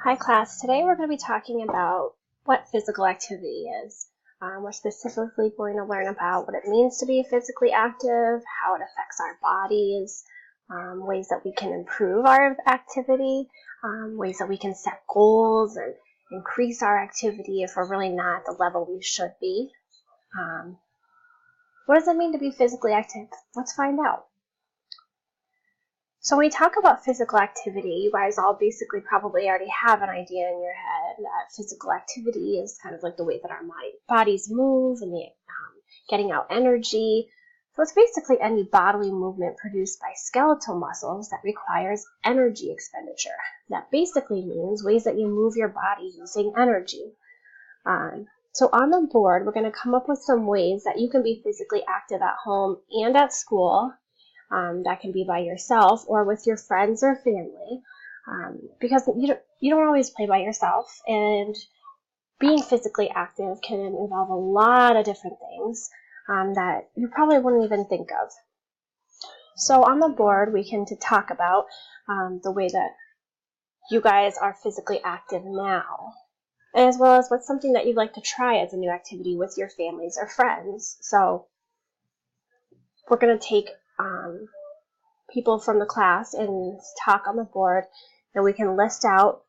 Hi class, today we're going to be talking about what physical activity is. We're specifically going to learn about what it means to be physically active, how it affects our bodies, ways that we can improve our activity, ways that we can set goals and increase our activity if we're really not at the level we should be. What does it mean to be physically active? Let's find out. So when we talk about physical activity, you guys all basically probably already have an idea in your head that physical activity is kind of like the way that our bodies move and getting out energy. So it's basically any bodily movement produced by skeletal muscles that requires energy expenditure. That basically means ways that you move your body using energy. So on the board, we're going to come up with some ways that you can be physically active at home and at school. That can be by yourself or with your friends or family, because you don't always play by yourself, and being physically active can involve a lot of different things that you probably wouldn't even think of. So on the board, we can talk about the way that you guys are physically active now, as well as what's something that you'd like to try as a new activity with your families or friends. So we're going to take people from the class and talk on the board, and we can list out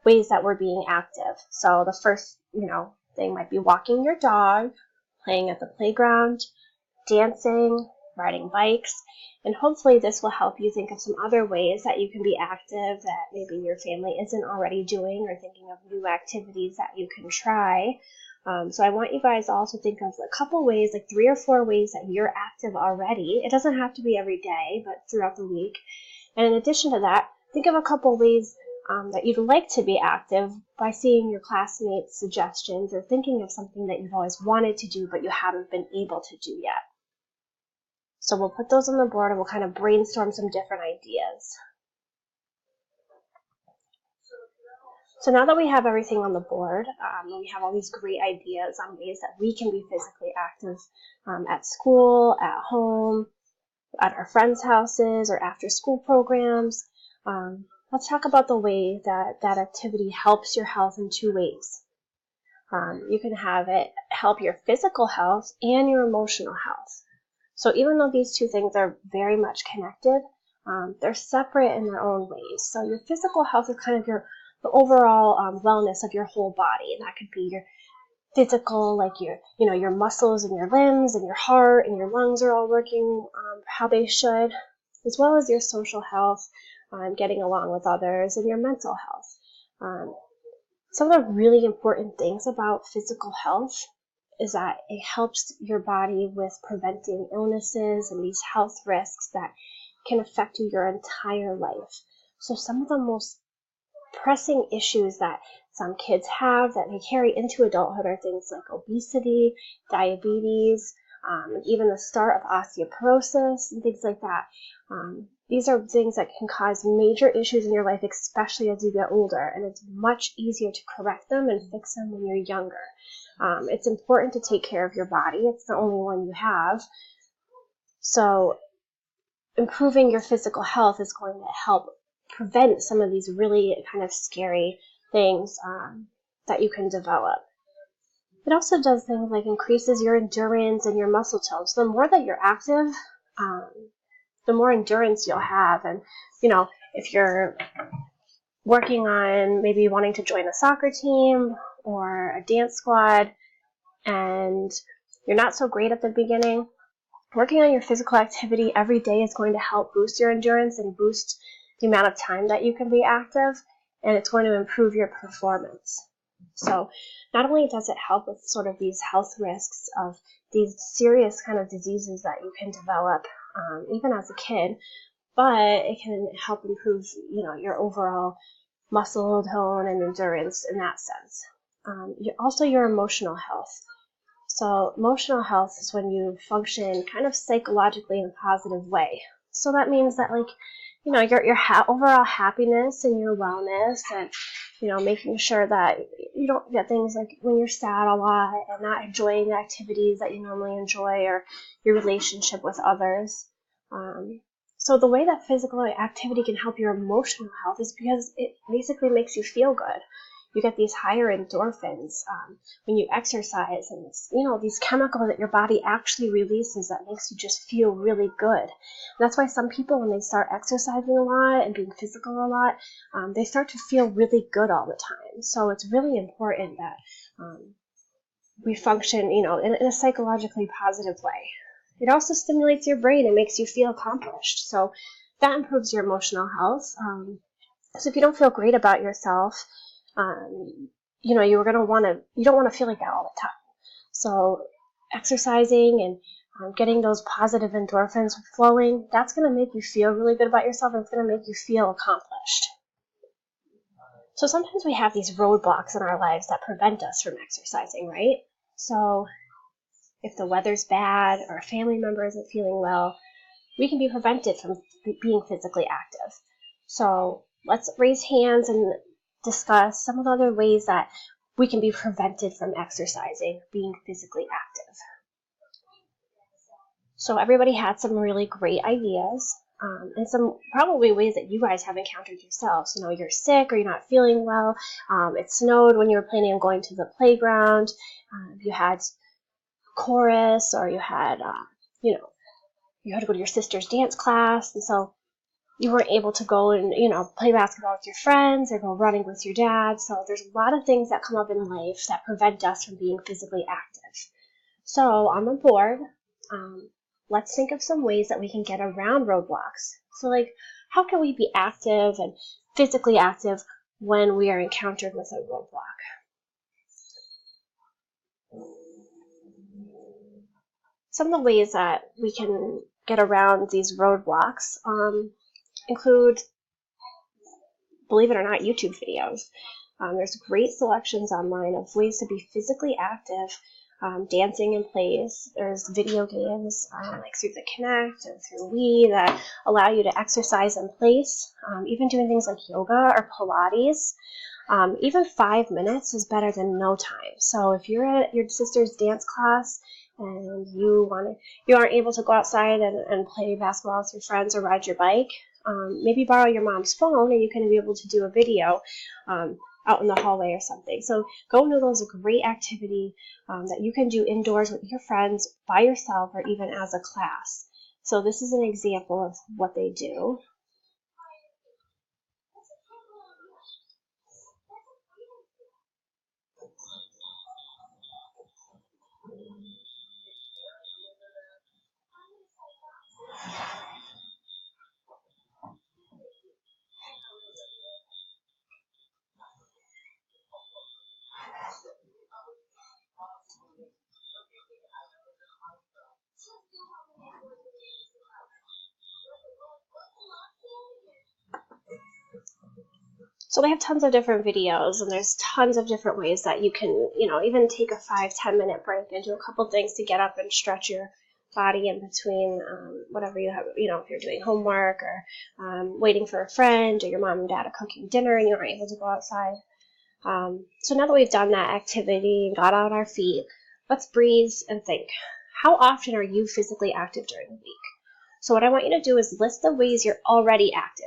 ways that we're being active. So the first, thing might be walking your dog, playing at the playground, dancing, riding bikes, and hopefully this will help you think of some other ways that you can be active that maybe your family isn't already doing, or thinking of new activities that you can try. So I want you guys all to think of a couple ways, like 3 or 4 ways that you're active already. It doesn't have to be every day, but throughout the week. And in addition to that, think of a couple ways that you'd like to be active by seeing your classmates' suggestions or thinking of something that you've always wanted to do but you haven't been able to do yet. So we'll put those on the board and we'll kind of brainstorm some different ideas. So now that we have everything on the board, and we have all these great ideas on ways that we can be physically active at school, at home, at our friends' houses, or after school programs, let's talk about the way that that activity helps your health in 2 ways. You can have it help your physical health and your emotional health. So even though these 2 things are very much connected, they're separate in their own ways. So your physical health is kind of the overall wellness of your whole body, and that could be your physical, like your muscles and your limbs and your heart and your lungs are all working how they should, as well as your social health, getting along with others, and your mental health. Some of the really important things about physical health is that it helps your body with preventing illnesses and these health risks that can affect you your entire life. So some of the most pressing issues that some kids have that they carry into adulthood are things like obesity, diabetes, even the start of osteoporosis and things like that. These are things that can cause major issues in your life, especially as you get older, and it's much easier to correct them and fix them when you're younger. It's important to take care of your body. It's the only one you have. So improving your physical health is going to help prevent some of these really kind of scary things that you can develop. It also does things like increases your endurance and your muscle tone. So the more that you're active, the more endurance you'll have. And, if you're working on maybe wanting to join a soccer team or a dance squad and you're not so great at the beginning, working on your physical activity every day is going to help boost your endurance and boost the amount of time that you can be active, and it's going to improve your performance. So not only does it help with sort of these health risks of these serious kind of diseases that you can develop even as a kid, but it can help improve, your overall muscle tone and endurance in that sense. Also your emotional health. So emotional health is when you function kind of psychologically in a positive way. So that means that your overall happiness and your wellness, and making sure that you don't get things like when you're sad a lot and not enjoying the activities that you normally enjoy, or your relationship with others. So the way that physical activity can help your emotional health is because it basically makes you feel good. You get these higher endorphins when you exercise, and it's, these chemicals that your body actually releases that makes you just feel really good. And that's why some people, when they start exercising a lot and being physical a lot, they start to feel really good all the time. So it's really important that we function, in a psychologically positive way. It also stimulates your brain and makes you feel accomplished. So that improves your emotional health. So if you don't feel great about yourself, you don't want to feel like that all the time. So exercising and getting those positive endorphins flowing, that's going to make you feel really good about yourself, and it's going to make you feel accomplished. So sometimes we have these roadblocks in our lives that prevent us from exercising, right? So if the weather's bad or a family member isn't feeling well, we can be prevented from being physically active. So let's raise hands and discuss some of the other ways that we can be prevented from exercising, being physically active. So everybody had some really great ideas, and some probably ways that you guys have encountered yourselves. You're sick or you're not feeling well. It snowed when you were planning on going to the playground. You had chorus, or you had, you had to go to your sister's dance class, and so you weren't able to go and, play basketball with your friends or go running with your dad. So there's a lot of things that come up in life that prevent us from being physically active. So on the board, let's think of some ways that we can get around roadblocks. So how can we be active and physically active when we are encountered with a roadblock? Some of the ways that we can get around these roadblocks include, believe it or not, YouTube videos. There's great selections online of ways to be physically active, dancing in place. There's video games like through the Kinect and through Wii that allow you to exercise in place, even doing things like yoga or Pilates. Even 5 minutes is better than no time. So if you're at your sister's dance class and you aren't able to go outside and play basketball with your friends or ride your bike, maybe borrow your mom's phone and you can be able to do a video out in the hallway or something. So Go Noodle is a great activity that you can do indoors with your friends, by yourself, or even as a class. So this is an example of what they do. So they have tons of different videos, and there's tons of different ways that you can, even take a 5-10 minute break and do a couple things to get up and stretch your body in between whatever you have, if you're doing homework or waiting for a friend, or your mom and dad are cooking dinner and you aren't able to go outside. So now that we've done that activity and got on our feet, let's breathe and think. How often are you physically active during the week? So what I want you to do is list the ways you're already active.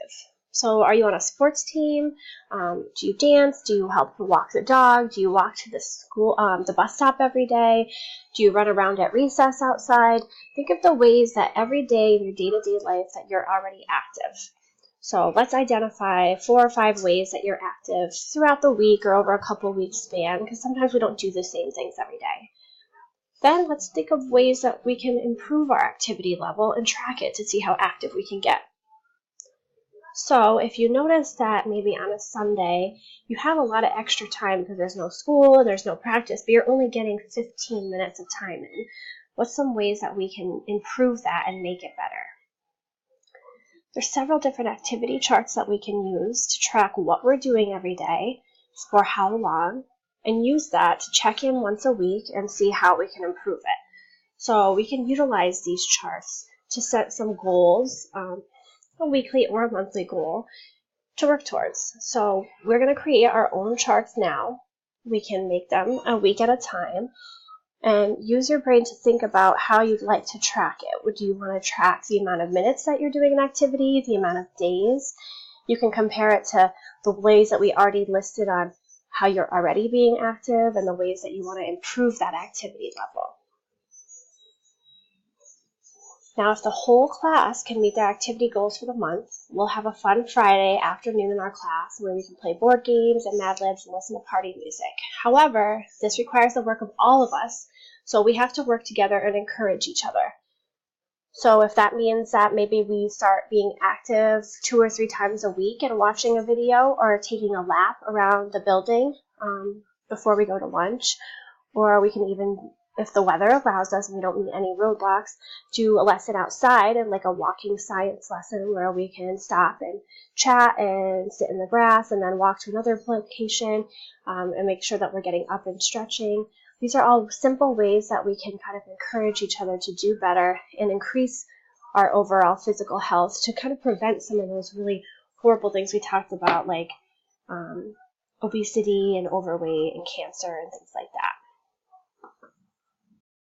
So are you on a sports team? Do you dance? Do you help walk the dog? Do you walk to the bus stop every day? Do you run around at recess outside? Think of the ways that every day in your day-to-day life that you're already active. So let's identify 4 or 5 ways that you're active throughout the week or over a couple weeks span, because sometimes we don't do the same things every day. Then let's think of ways that we can improve our activity level and track it to see how active we can get. So if you notice that maybe on a Sunday you have a lot of extra time because there's no school and there's no practice, but you're only getting 15 minutes of time in, what's some ways that we can improve that and make it better? There's several different activity charts that we can use to track what we're doing every day, for how long, and use that to check in once a week and see how we can improve it. So we can utilize these charts to set some goals, a weekly or a monthly goal to work towards. So we're going to create our own charts now. We can make them a week at a time, And use your brain to think about how you'd like to track it. Would you want to track the amount of minutes that you're doing an activity, the amount of days? You can compare it to the ways that we already listed on how you're already being active and the ways that you want to improve that activity level. Now, if the whole class can meet their activity goals for the month, we'll have a fun Friday afternoon in our class where we can play board games and Mad Libs and listen to party music. However, this requires the work of all of us, so we have to work together and encourage each other. So if that means that maybe we start being active 2 or 3 times a week and watching a video or taking a lap around the building before we go to lunch, or we can even, if the weather allows us and we don't meet any roadblocks, do a lesson outside and like a walking science lesson where we can stop and chat and sit in the grass and then walk to another location and make sure that we're getting up and stretching. These are all simple ways that we can kind of encourage each other to do better and increase our overall physical health to kind of prevent some of those really horrible things we talked about, like obesity and overweight and cancer and things like that.